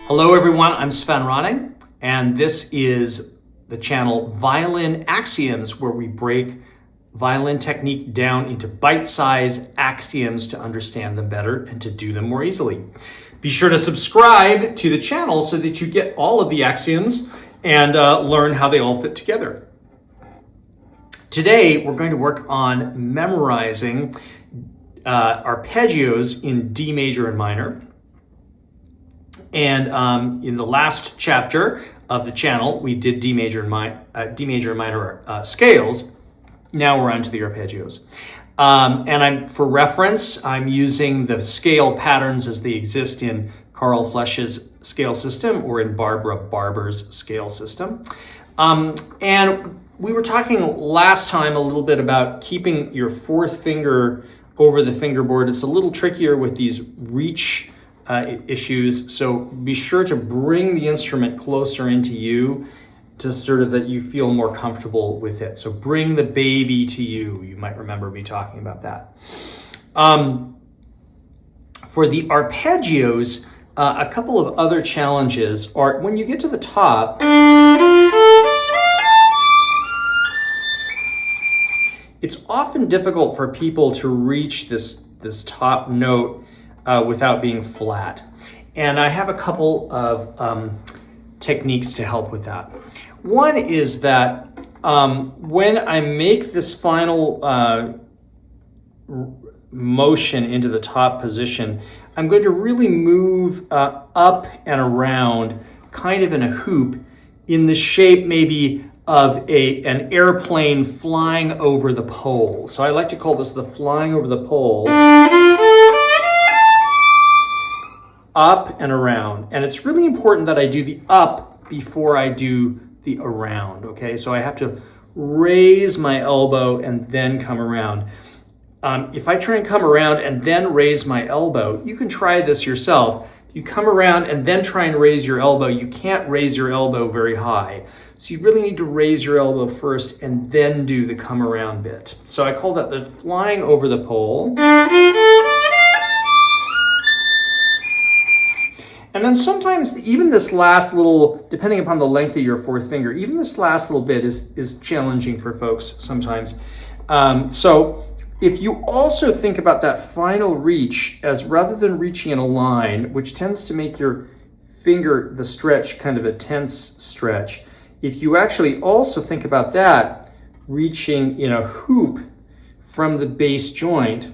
Hello everyone, I'm Sven Ronning, and this is the channel Violin Axioms, where we break violin technique down into bite-sized axioms to understand them better and to do them more easily. Be sure to subscribe to the channel so that you get all of the axioms and learn how they all fit together. Today, we're going to work on memorizing arpeggios in D major and minor. And in the last chapter of the channel, we did D major and minor scales. Now we're on to the arpeggios. For reference, I'm using the scale patterns as they exist in Carl Flesch's scale system or in Barbara Barber's scale system. And we were talking last time a little bit about keeping your fourth finger over the fingerboard. It's a little trickier with these reach issues, so be sure to bring the instrument closer into you to sort of that you feel more comfortable with it. So bring the baby to you. You might remember me talking about that. For the arpeggios, a couple of other challenges are when you get to the top, it's often difficult for people to reach this top note without being flat. And I have a couple of techniques to help with that. One is that when I make this final motion into the top position, I'm going to really move up and around kind of in a hoop in the shape maybe of an airplane flying over the pole. So I like to call this the flying over the pole. Up and around. And it's really important that I do the up before I do the around, okay? So I have to raise my elbow and then come around. If I try and come around and then raise my elbow, you can try this yourself. If you come around and then try and raise your elbow, you can't raise your elbow very high. So you really need to raise your elbow first and then do the come around bit. So I call that the flying over the pole. And then sometimes even this last little, depending upon the length of your fourth finger, even this last little bit is challenging for folks sometimes. So if you also think about that final reach as rather than reaching in a line, which tends to make your finger, the stretch, kind of a tense stretch, if you actually also think about that, reaching in a hoop from the bass joint,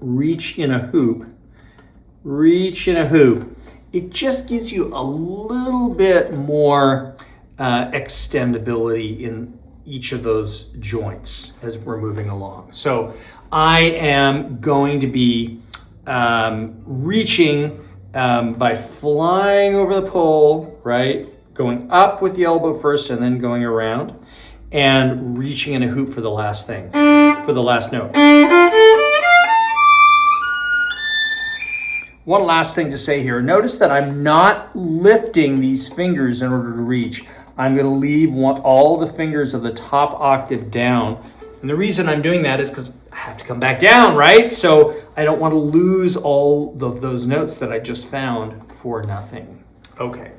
reach in a hoop, reach in a hoop. It just gives you a little bit more extendability in each of those joints as we're moving along. So I am going to be reaching by flying over the pole, right? Going up with the elbow first and then going around and reaching in a hoop for the last thing, for the last note. One last thing to say here. Notice that I'm not lifting these fingers in order to reach. I'm going to leave all the fingers of the top octave down. And the reason I'm doing that is because I have to come back down, right? So I don't want to lose all of those notes that I just found for nothing. Okay.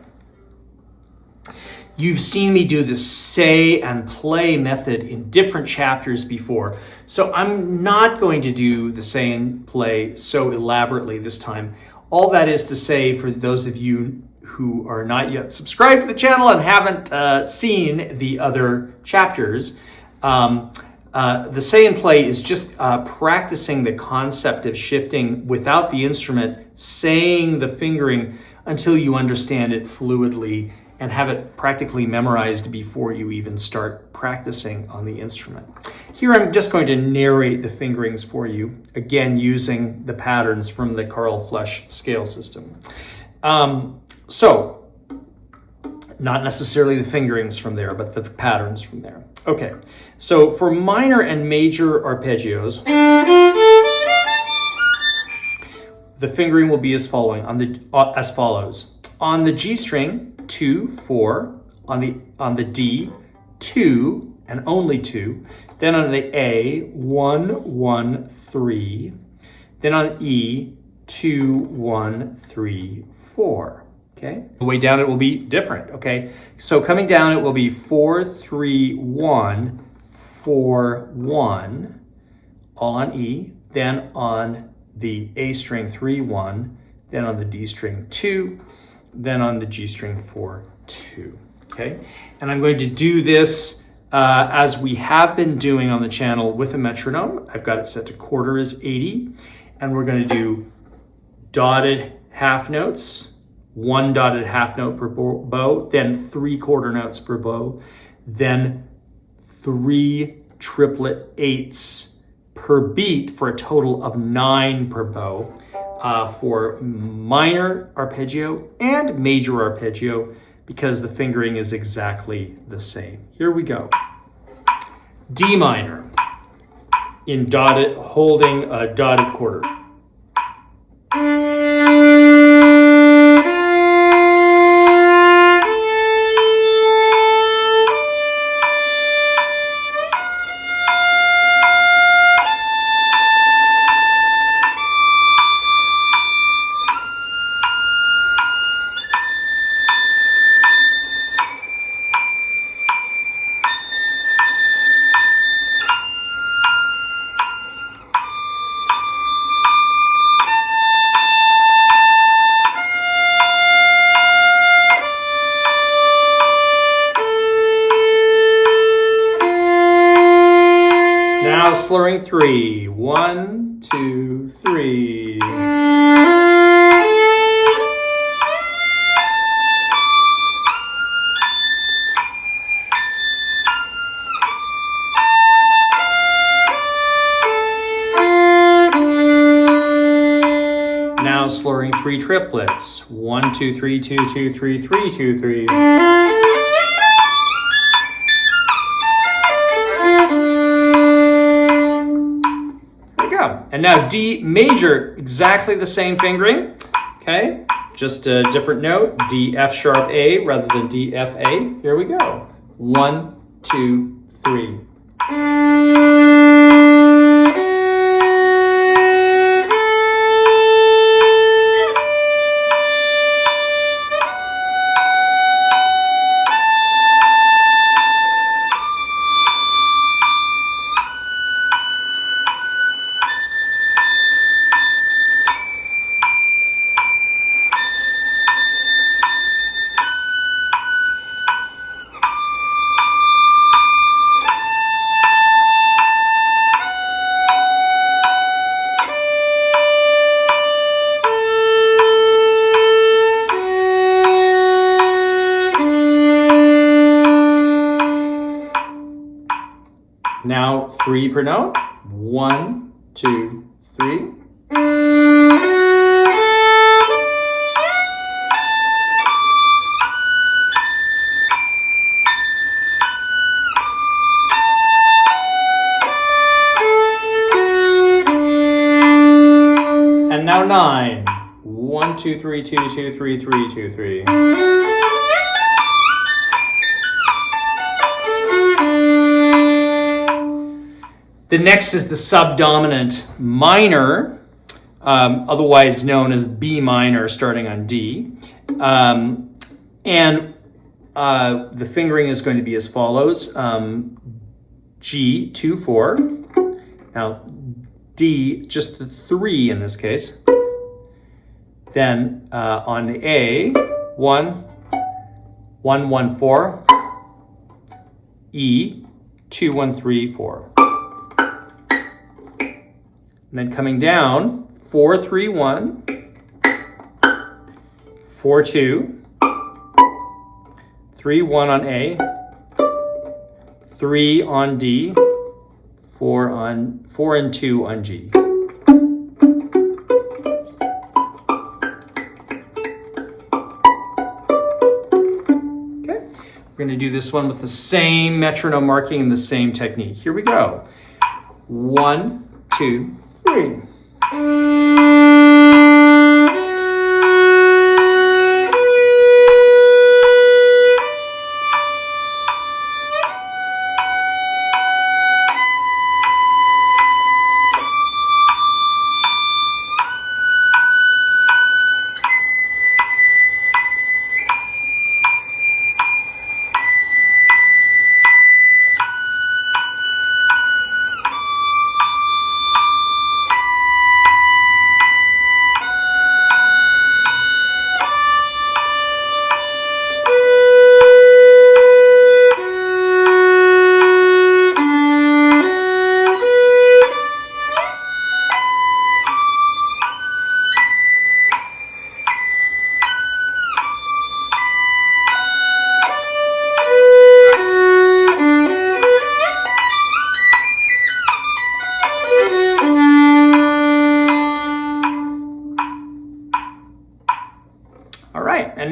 You've seen me do the say and play method in different chapters before, so I'm not going to do the say and play so elaborately this time. All that is to say, for those of you who are not yet subscribed to the channel and haven't seen the other chapters, the say and play is just practicing the concept of shifting without the instrument, saying the fingering until you understand it fluidly and have it practically memorized before you even start practicing on the instrument. Here I'm just going to narrate the fingerings for you, again using the patterns from the Carl Flesch scale system. So, not necessarily the fingerings from there, but the patterns from there. Okay, so for minor and major arpeggios, the fingering will be as follows. On the G string, 2, 4, on the D, 2, and only 2, then on the A, 1, 1, 3, then on E, 2, 1, 3, 4. Okay. The way down it will be different. Okay. So coming down it will be 4, 3, 1, 4, 1, all on E, then on the A string 3, 1, then on the D string 2, then on the G string 4, 2. Okay. And I'm going to do this as we have been doing on the channel with a metronome. I've got it set to quarter is 80, and we're going to do dotted half notes, 1 dotted half note per bow, then 3 quarter notes per bow, then 3 triplet eighths per beat for a total of 9 per bow for minor arpeggio and major arpeggio, because the fingering is exactly the same. Here we go. D minor in dotted, holding a dotted quarter. Now slurring 3. 1, 2, 3. Now slurring 3 triplets. 1, 2, 3, 2, 2, 3, 3, 2, 3. And now D major, exactly the same fingering, okay? Just a different note, D, F sharp A rather than D, F A. Here we go. 1, 2, 3. Now 3 per note. 1, 2, 3. And now 9. 1, 2, 3, 2, 2, 3, 3, 2, 3. The next is the subdominant minor, otherwise known as B minor, starting on D. And the fingering is going to be as follows. G, 2, 4. Now D, just the 3 in this case. Then on the A, 1, 1, 1, 4. E, 2, 1, 3, 4. And then coming down, 4, 3, 1, 4, 2, 3, 1 on A, 3 on D, 4 and 2 on G. Okay, we're going to do this one with the same metronome marking and the same technique. Here we go. 1, 2, 3.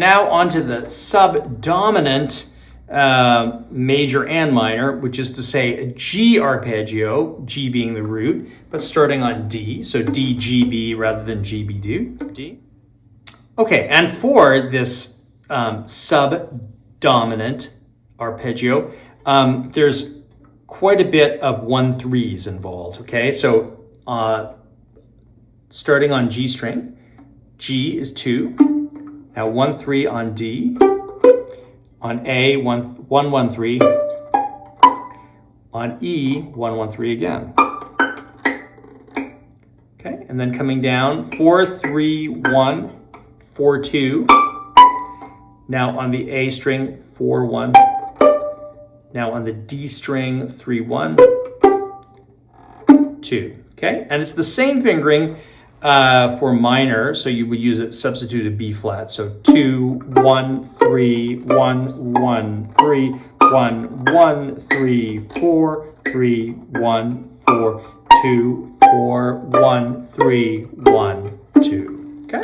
now onto the subdominant major and minor, which is to say a G arpeggio, G being the root, but starting on D, so D, G, B rather than G, B, D. Okay, and for this subdominant arpeggio, there's quite a bit of 1/3s involved, okay? So starting on G string, G is 2, now 1/3 on D, on A, 1/1/3, on E, 1/1/3 again. Okay, and then coming down, 4/3/1, 4/2. Now on the A string, 4/1. Now on the D string, 3/1, 2. Okay, and it's the same fingering for minor, so you would use it, substitute a B flat. So 2, 1, 3, 1, 1, 3, 1, 1, 3, 4, 3, 1, 4, 2, 4, 1, 3, 1, 2. Okay,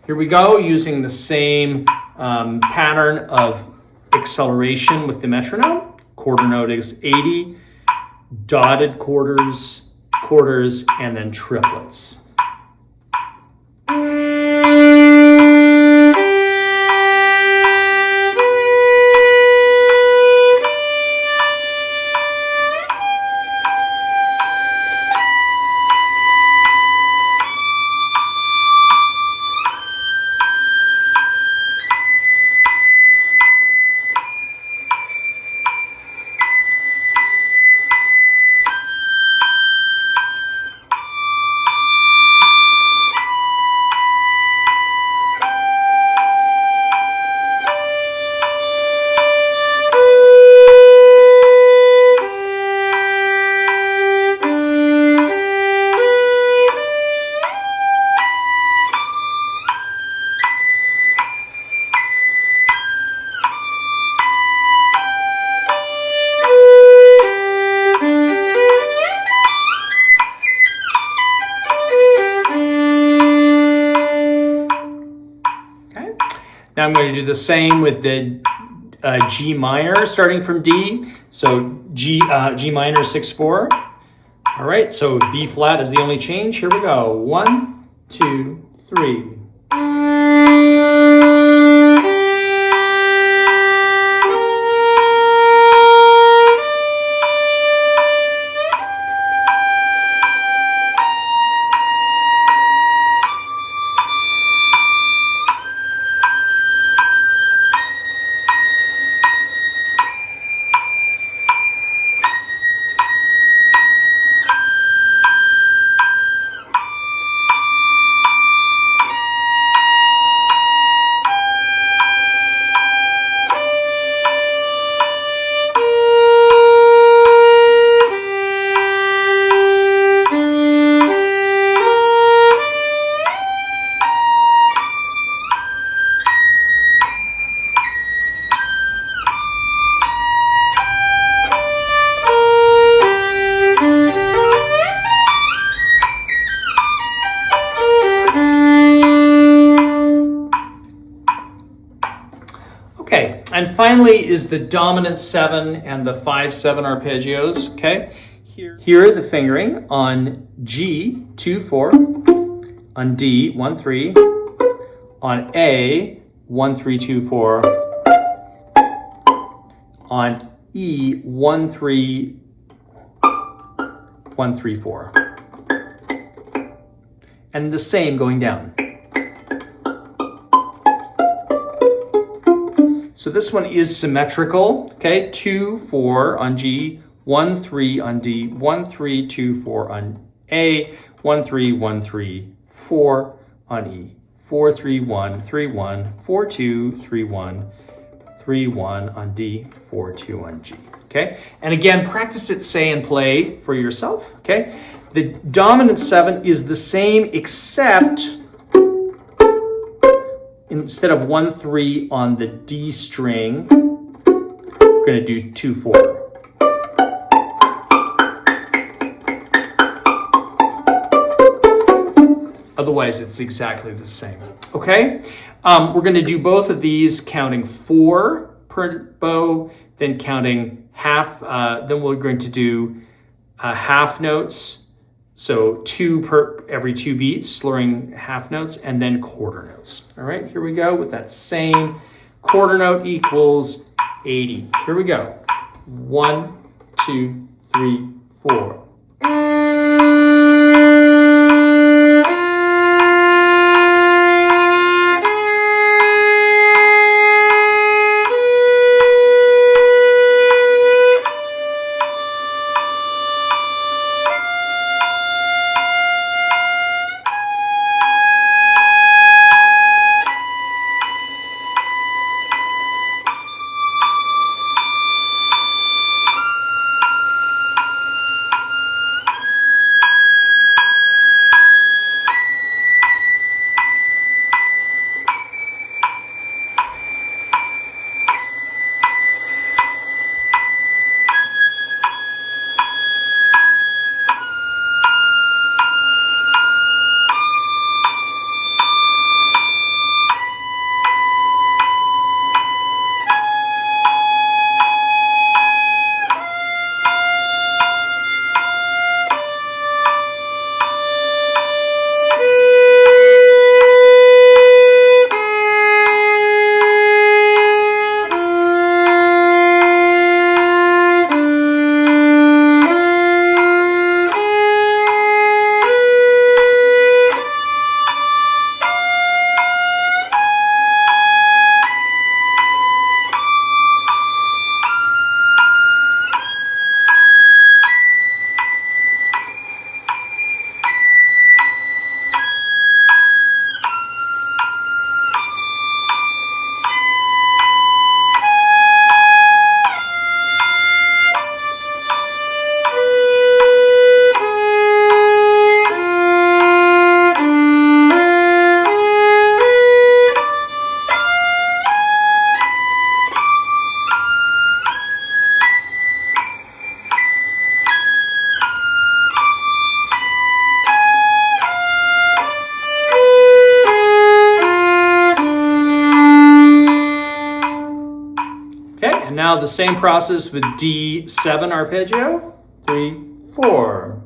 here we go, using the same pattern of acceleration with the metronome. Quarter note is 80, dotted quarters, quarters, and then triplets. Now I'm going to do the same with the G minor, starting from D. So G minor 6/4. All right, so B flat is the only change. Here we go. 1, 2, 3. Okay, and finally is the dominant 7 and the 5/7 arpeggios. Okay, here are the fingering on G 2/4, on D 1/3, on A 1/3/2/4, on E 1/3/1/3/4, and the same going down. So this one is symmetrical, okay? 2/4 on G, 1/3 on D, 1/3/2/4 on A, 1/3/1/3/4 on E, 4/3/1/3/1, 4/2/3/1, 3/1 on D, 4/2 on G, okay? And again, practice it, say, and play for yourself, okay? The dominant 7 is the same, except instead of 1/3 on the D string, we're going to do 2/4. Otherwise, it's exactly the same. Okay? We're going to do both of these, counting 4 per bow, then counting half. Then we're going to do half notes. So 2 per every 2 beats, slurring half notes, and then quarter notes. All right, here we go with that same quarter note equals 80. Here we go. 1, 2, 3, 4. Now the same process with D7 arpeggio. 3, 4.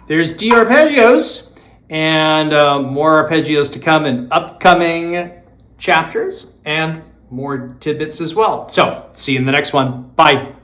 There's D arpeggios, and more arpeggios to come in upcoming chapters. And more tidbits as well. So see you in the next one. Bye.